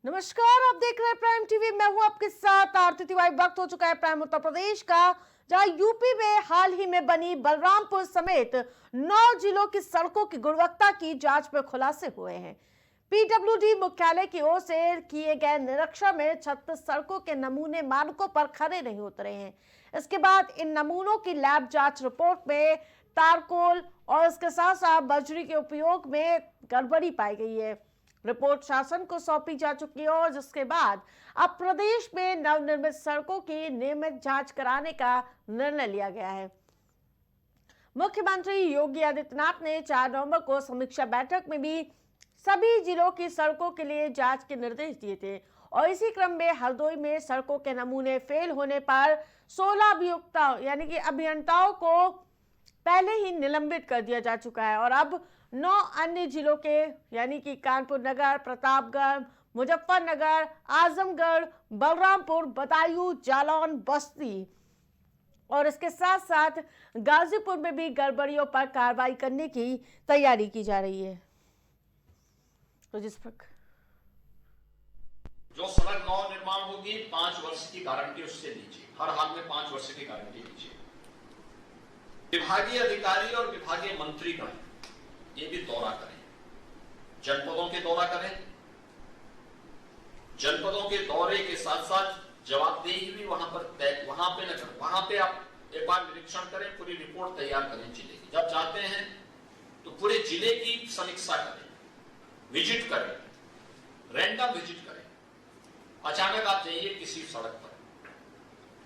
नमस्कार, आप देख रहे हैं प्राइम टीवी। मैं हूं आपके साथ आरती तिवारी। वक्त हो चुका है प्राइम उत्तर प्रदेश का, जहां यूपी में हाल ही में बनी बलरामपुर समेत 9 जिलों की सड़कों की गुणवत्ता की जांच में खुलासे हुए हैं। पीडब्ल्यूडी मुख्यालय की ओर से किए गए निरीक्षण में 36 सड़कों के नमूने मानकों पर खरे नहीं उतरे हैं। इसके बाद इन नमूनों की लैब जांच रिपोर्ट में तारकोल और इसके साथ साथ बजरी के उपयोग में गड़बड़ी पाई गई है। रिपोर्ट शासन को सौंपी जा चुकी है और जिसके बाद अब प्रदेश में नवनिर्मित सड़कों की नियमित जांच कराने का निर्णय लिया गया है। मुख्यमंत्री योगी आदित्यनाथ ने 4 नवंबर को समीक्षा बैठक में भी सभी जिलों की सड़कों के लिए जांच के निर्देश दिए थे और इसी क्रम में हरदोई में सड़कों के नमूने फेल होने पर 16 अभियुक्ताओं यानी कि अभियंताओं को पहले ही निलंबित कर दिया जा चुका है और अब 9 अन्य जिलों के यानी कि कानपुर नगर, प्रतापगढ़, मुजफ्फरनगर, आजमगढ़, बलरामपुर, बदायूं, जालौन, बस्ती और इसके साथ साथ गाजीपुर में भी गड़बड़ियों पर कार्रवाई करने की तैयारी की जा रही है। तो जिस पर जो सड़क नव निर्माण होगी 5 वर्ष की गारंटी उससे लीजिए, हर हाल में 5 वर्ष की गारंटी लीजिए। विभागीय अधिकारी और विभागीय मंत्रीगण ये भी दौरा करें, जनपदों के दौरा करें। जनपदों के दौरे के साथ साथ जवाबदेही भी वहां पे न करें, वहां पे आप एक बार निरीक्षण करें, पूरी रिपोर्ट तैयार करें जिले की। जब जाते हैं तो पूरे जिले की समीक्षा करें, विजिट करें, रैंडम विजिट करें। अचानक आप जाइए किसी सड़क पर,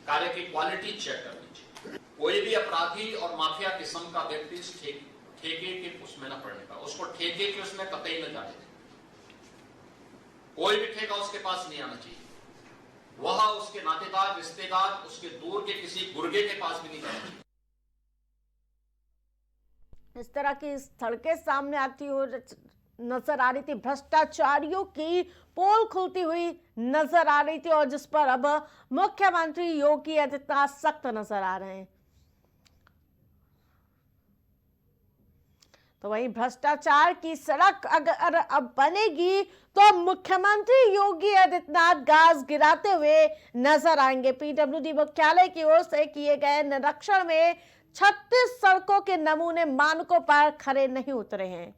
कार्य की क्वालिटी चेक कर लीजिए। कोई भी अपराधी और माफिया किस्म का व्यक्ति ठेके के उसमें न पड़ने का, उसको ठेके के उसमें कतई न जाने दें। कोई भी ठेका उसके पास नहीं आना चाहिए। वह उसके नातेदार, रिश्तेदार, उसके दूर के किसी गुर्गे के पास भी नहीं जाना चाहिए। इस तरह की सड़कें सामने आती हो नजर आ रही थी, भ्रष्टाचारियों की पोल खुलती हुई नजर आ रही थी और जिस पर अब मुख्यमंत्री योगी आदित्यनाथ सख्त नजर आ रहे हैं। तो वहीं भ्रष्टाचार की सड़क अगर अब बनेगी तो मुख्यमंत्री योगी आदित्यनाथ गाज गिराते हुए नजर आएंगे। पीडब्ल्यूडी मुख्यालय की ओर से किए गए निरीक्षण में 36 सड़कों के नमूने मानकों पर खरे नहीं उतरे हैं।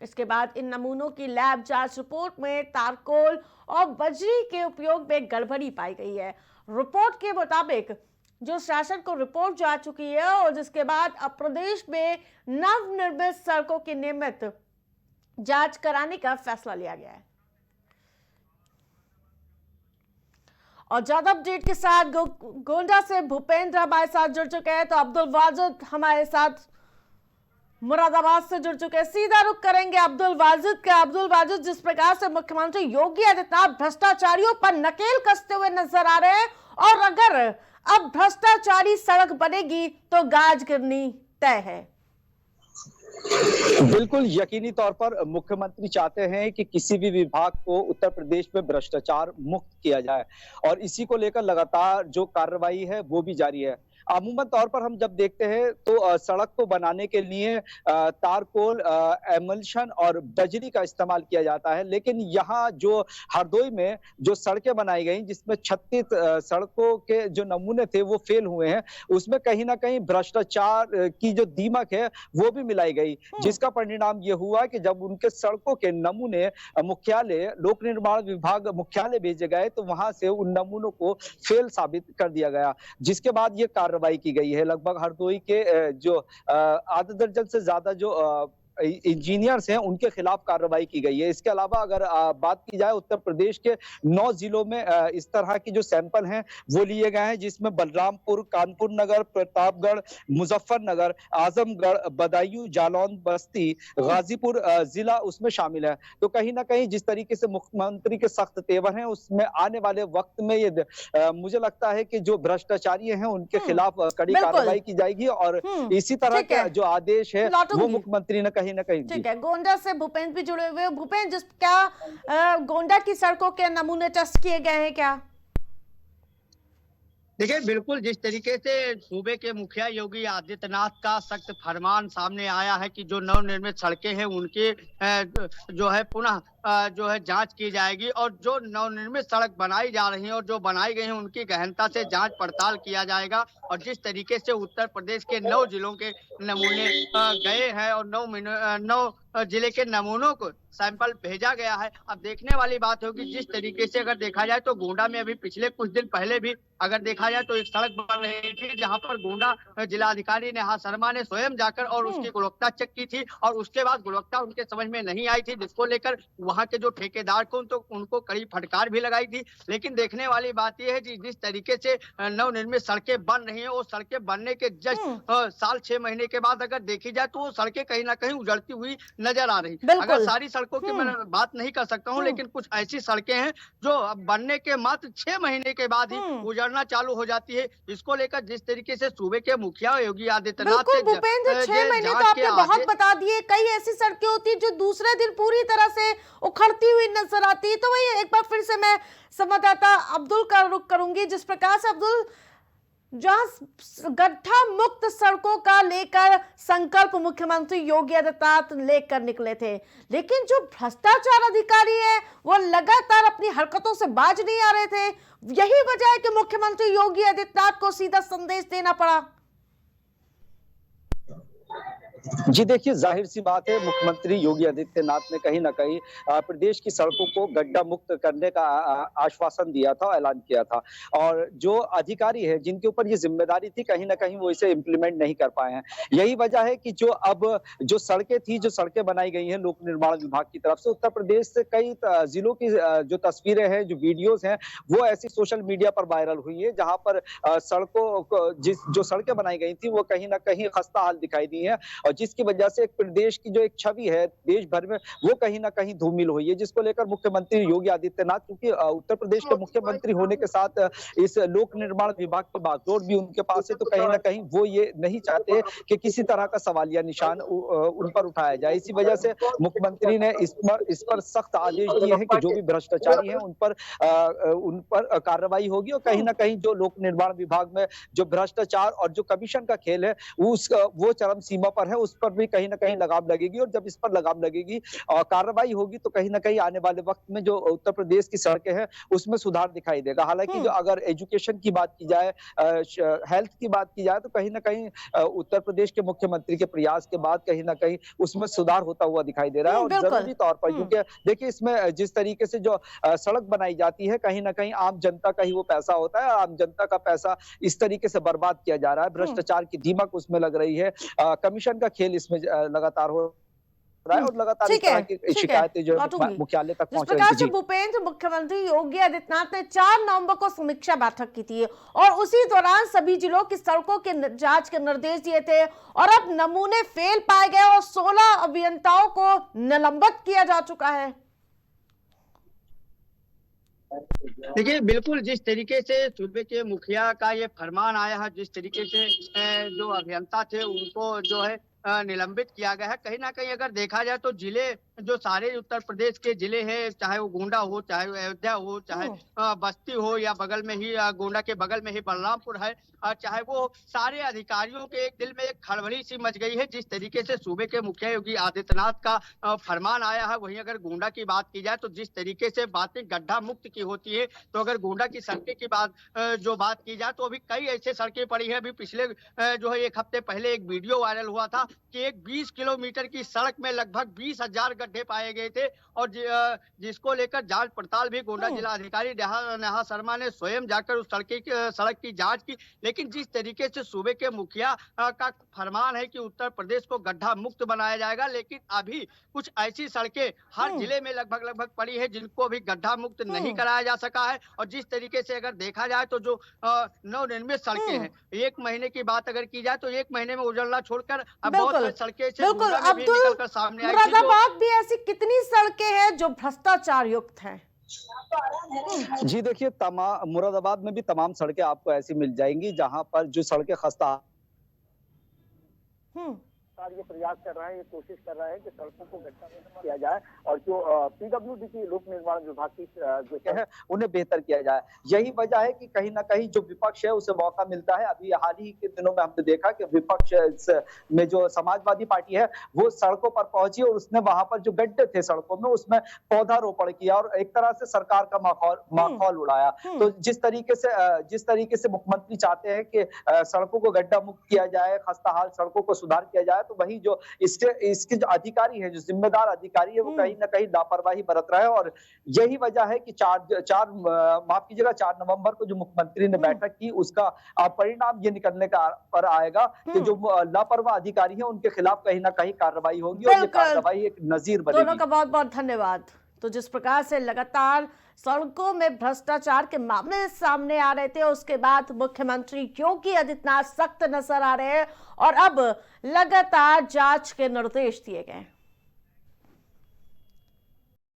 इसके बाद इन नमूनों की लैब जांच रिपोर्ट में तारकोल और बजरी के उपयोग में गड़बड़ी पाई गई है। रिपोर्ट के मुताबिक जो शासन को रिपोर्ट जा चुकी है और जिसके बाद अब प्रदेश में नवनिर्मित सड़कों की नियमित जांच कराने का फैसला लिया गया है। और ज्यादा अपडेट के साथ गोंडा से भूपेंद्र हमारे साथ जुड़ चुके हैं, तो अब्दुल वाजिद हमारे साथ मुरादाबाद से जुड़ चुके हैं। सीधा रुख करेंगे अब्दुल वाजिद का। अब्दुल वाजिद, जिस प्रकार से मुख्यमंत्री योगी आदित्यनाथ भ्रष्टाचारियों पर नकेल कसते हुए नजर आ रहे हैं और अगर अब भ्रष्टाचारी सड़क बनेगी तो गाज गिरनी तय है। बिल्कुल यकीनी तौर पर मुख्यमंत्री चाहते हैं कि किसी भी विभाग को उत्तर प्रदेश में भ्रष्टाचार मुक्त किया जाए और इसी को लेकर लगातार जो कार्रवाई है वो भी जारी है। अमूमन तौर पर हम जब देखते हैं तो सड़क को बनाने के लिए तारकोल, एमल्शन और बजरी का इस्तेमाल किया जाता है, लेकिन यहाँ जो हरदोई में जो सड़कें बनाई गई जिसमें 36 सड़कों के जो नमूने थे वो फेल हुए हैं, उसमें कहीं ना कहीं भ्रष्टाचार की जो दीमक है वो भी मिलाई गई, जिसका परिणाम ये हुआ कि जब उनके सड़कों के नमूने मुख्यालय लोक निर्माण विभाग मुख्यालय भेजे गए तो वहां से उन नमूनों को फेल साबित कर दिया गया, जिसके बाद ये कार्रवाई की गई है। लगभग हरदोई के जो आधा दर्जन से ज्यादा जो इंजीनियर्स हैं उनके खिलाफ कार्रवाई की गई है। इसके अलावा अगर बात की जाए उत्तर प्रदेश के 9 जिलों में इस तरह की जो सैंपल हैं वो लिए गए हैं, जिसमें बलरामपुर, कानपुर नगर, प्रतापगढ़, मुजफ्फरनगर, आजमगढ़, बदायूं, जालौन, बस्ती, गाजीपुर जिला उसमें शामिल है। तो कहीं ना कहीं जिस तरीके से मुख्यमंत्री के सख्त तेवर हैं उसमें आने वाले वक्त में ये मुझे लगता है कि जो भ्रष्टाचारी हैं उनके खिलाफ कड़ी कार्रवाई की जाएगी और इसी तरह का जो आदेश है वो मुख्यमंत्री ने कहीं ना कहीं। ठीक है, गोंडा से भूपेंद्र भी जुड़े हुए। भूपेंद्र, जिस क्या गोंडा की सड़कों के नमूने टेस्ट किए गए हैं क्या? देखिए, बिल्कुल जिस तरीके से सूबे के मुखिया योगी आदित्यनाथ का सख्त फरमान सामने आया है कि जो नवनिर्मित सड़कें हैं उनकी जो है पुनः जो है जांच की जाएगी, और जो नवनिर्मित सड़क बनाई जा रही है और जो बनाई गई है उनकी गहनता से जांच पड़ताल किया जाएगा। और जिस तरीके से उत्तर प्रदेश के 9 जिलों के नमूने गए हैं और 9 जिले के नमूनों को सैंपल भेजा गया है। अब देखने वाली बात होगी, जिस तरीके से अगर देखा जाए तो गोंडा में अभी पिछले कुछ दिन पहले भी अगर देखा जाए तो एक सड़क बन रही थी, जहां पर गोंडा जिलाधिकारी नेहा शर्मा ने स्वयं जाकर और उसकी गुणवत्ता चेक की थी, और उसके बाद गुणवत्ता उनके समझ में नहीं आई थी, जिसको लेकर वहां के जो ठेकेदार को तो उनको कड़ी फटकार भी लगाई थी। लेकिन देखने वाली बात यह है कि जिस तरीके से नवनिर्मित सड़कें बन रही है, वो सड़कें बनने के जस्ट साल 6 महीने के बाद अगर देखी जाए तो वो सड़कें कहीं ना कहीं उजड़ती हुई नजर आ रही। अगर सारी सड़कों की मैं बात नहीं कर सकता हूँ, लेकिन कुछ ऐसी सड़कें हैं जो अब बनने के मात्र 6 महीने के बाद ही उजड़ना चालू हो जाती है। इसको लेकर जिस तरीके से सूबे के मुखिया योगी आदित्यनाथ बिल्कुल भूपेंद्र, 6 महीने तो आपने बहुत बता दिए। कई ऐसी सड़कें होती है जो दूसरे दिन पूरी तरह से उखड़ती हुई नजर आती है। तो वही एक बार फिर से मैं संवाददाता अब्दुल का रुख करूंगी। जिस प्रकार से अब्दुल, जहां गड्ढा मुक्त सड़कों का लेकर संकल्प मुख्यमंत्री योगी आदित्यनाथ लेकर निकले थे, लेकिन जो भ्रष्टाचार अधिकारी है वो लगातार अपनी हरकतों से बाज नहीं आ रहे थे। यही वजह है कि मुख्यमंत्री योगी आदित्यनाथ को सीधा संदेश देना पड़ा। जी देखिए, जाहिर सी बात है, मुख्यमंत्री योगी आदित्यनाथ ने कहीं ना कहीं प्रदेश की सड़कों को गड्ढा मुक्त करने का आश्वासन दिया था, ऐलान किया था, और जो अधिकारी है जिनके ऊपर ये जिम्मेदारी थी कहीं ना कहीं वो इसे इम्प्लीमेंट नहीं कर पाए हैं। यही वजह है कि जो अब जो सड़कें बनाई गई हैं लोक निर्माण विभाग की तरफ से, उत्तर प्रदेश से कई जिलों की जो तस्वीरें हैं, जो वीडियोज हैं, वो ऐसी सोशल मीडिया पर वायरल हुई है, जहां पर जो सड़कें बनाई गई थी वो कहीं ना कहीं खस्ता हाल दिखाई दी है, और जिसकी वजह से एक प्रदेश की जो एक छवि है देश भर में वो कहीं ना कहीं धूमिल हुई है, जिसको लेकर मुख्यमंत्री योगी आदित्यनाथ, क्योंकि उत्तर प्रदेश के मुख्यमंत्री होने के साथ इस लोक निर्माण विभाग की बागडोर भी उनके पास है, तो कहीं ना कहीं वो ये नहीं चाहते कि किसी तरह का सवालिया निशान उन पर उठाया जाए। इसी वजह से मुख्यमंत्री ने इस पर सख्त आदेश दिए हैं कि जो भी भ्रष्टाचारी हैं उन पर कार्रवाई होगी, और कहीं ना कहीं जो लोक निर्माण विभाग में जो भ्रष्टाचार और जो कमीशन का खेल है वो चरम सीमा पर है, उस पर भी कहीं ना कहीं लगाम लगेगी, और जब इस पर लगाम लगेगी और कार्रवाई होगी तो कहीं ना कहीं आने वाले वक्त में जो उत्तर प्रदेश की सड़कें हैं उसमें सुधार दिखाई देगा। हालांकि जो अगर एजुकेशन की बात की जाए, हेल्थ की बात की जाए, तो कहीं ना कहीं उत्तर प्रदेश के मुख्यमंत्री के प्रयास के बाद कहीं ना कहीं उसमें सुधार होता हुआ दिखाई दे रहा है। और जरूरी तौर पर, क्योंकि देखिए इसमें जिस तरीके से जो सड़क बनाई जाती है कहीं ना कहीं आम जनता का ही वो पैसा होता है, आम जनता का पैसा इस तरीके से बर्बाद किया जा रहा है, भ्रष्टाचार की दीमक उसमें लग रही है, कमीशन का खेल इसमें लगातार हो रहा है, और लगातार इस तरह की शिकायतें जो मुख्यालय तक पहुंच रही थी। भूपेंद्र, मुख्यमंत्री योगी आदित्यनाथ ने 4 नवंबर को समीक्षा बैठक की थी, और उसी दौरान सभी जिलों की सड़कों के जांच के निर्देश दिए थे, और अब नमूने फेल पाए गए और 16 अभियंताओं को निलंबित किया जा चुका है। देखिए, बिल्कुल जिस तरीके से सूबे के मुखिया का ये फरमान आया है, जिस तरीके से जो अभियंता थे उनको जो है निलंबित किया गया है, कहीं ना कहीं अगर देखा जाए तो जिले जो सारे उत्तर प्रदेश के जिले हैं, चाहे वो गोंडा हो, चाहे वो अयोध्या हो, चाहे बस्ती हो, या बगल में ही गोंडा के बगल में ही बलरामपुर है, चाहे वो सारे अधिकारियों के एक दिल में एक खड़बड़ी सी मच गई है। जिस तरीके से सूबे के मुखिया योगी आदित्यनाथ का फरमान आया है, वहीं अगर गोंडा की बात की जाए तो जिस तरीके से बातें गड्ढा मुक्त की होती है, तो अगर गोंडा की सड़कें की बात की जाए तो अभी कई ऐसे सड़कें पड़ी है। अभी पिछले जो है 1 हफ्ते पहले एक वीडियो वायरल हुआ था कि एक 20 किलोमीटर की सड़क में लगभग 20,000 गड्ढे पाए गए थे, और जिसको लेकर जांच पड़ताल भी गोंडा जिलाधिकारी नेहा शर्मा ने स्वयं जाकर उस सड़क की जांच की। लेकिन जिस तरीके से सूबे के मुखिया का फरमान है कि उत्तर प्रदेश को गड्ढा मुक्त बनाया जाएगा, लेकिन अभी कुछ ऐसी सड़कें हर जिले में लगभग पड़ी है जिनको अभी गड्ढा मुक्त नहीं कराया जा सका है। और जिस तरीके से अगर देखा जाए तो जो नवनिर्मित सड़कें हैं, 1 महीने की बात अगर की जाए तो 1 महीने में उजड़ना छोड़कर अब बहुत सड़कें निकलकर सामने आई। मुरादाबाद भी ऐसी कितनी सड़कें हैं जो भ्रष्टाचार युक्त हैं? जी देखिए, मुरादाबाद में भी तमाम सड़कें आपको ऐसी मिल जाएंगी जहां पर जो सड़कें खस्ता सरकार ये प्रयास कर रहा है, ये कोशिश कर रहा है कि सड़कों को गड्ढा मुक्त किया जाए और जो पीडब्ल्यूडी की लोक निर्माण विभाग की जो है उन्हें बेहतर किया जाए। यही वजह है कि कहीं ना कहीं जो विपक्ष है उसे मौका मिलता है। अभी हाल ही के दिनों में हमने देखा कि विपक्ष में जो समाजवादी पार्टी है वो सड़कों पर पहुंची और उसने वहां पर जो गड्ढे थे सड़कों में उसमें पौधारोपण किया और एक तरह से सरकार का माहौल उड़ाया। तो जिस तरीके से मुख्यमंत्री चाहते हैं कि सड़कों को गड्ढा मुक्त किया जाए, खस्ताहाल सड़कों को सुधार किया जाए, तो वही जो इसके जो अधिकारी है, जो जिम्मेदार अधिकारी है, वो कहीं ना कहीं लापरवाही बरत रहा है। और यही वजह है कि 4 नवंबर को जो मुख्यमंत्री ने बैठक की उसका परिणाम ये निकलने का पर आएगा कि जो लापरवाह अधिकारी है उनके खिलाफ कहीं ना कहीं कार्रवाई होगी और ये कार्रवाई एक नजीर बनेगी। दोनों का बहुत बहुत धन्यवाद। तो जिस प्रकार से लगातार सड़कों में भ्रष्टाचार के मामले सामने आ रहे थे, उसके बाद मुख्यमंत्री योगी आदित्यनाथ सख्त नजर आ रहे हैं और अब लगातार जांच के निर्देश दिए गए।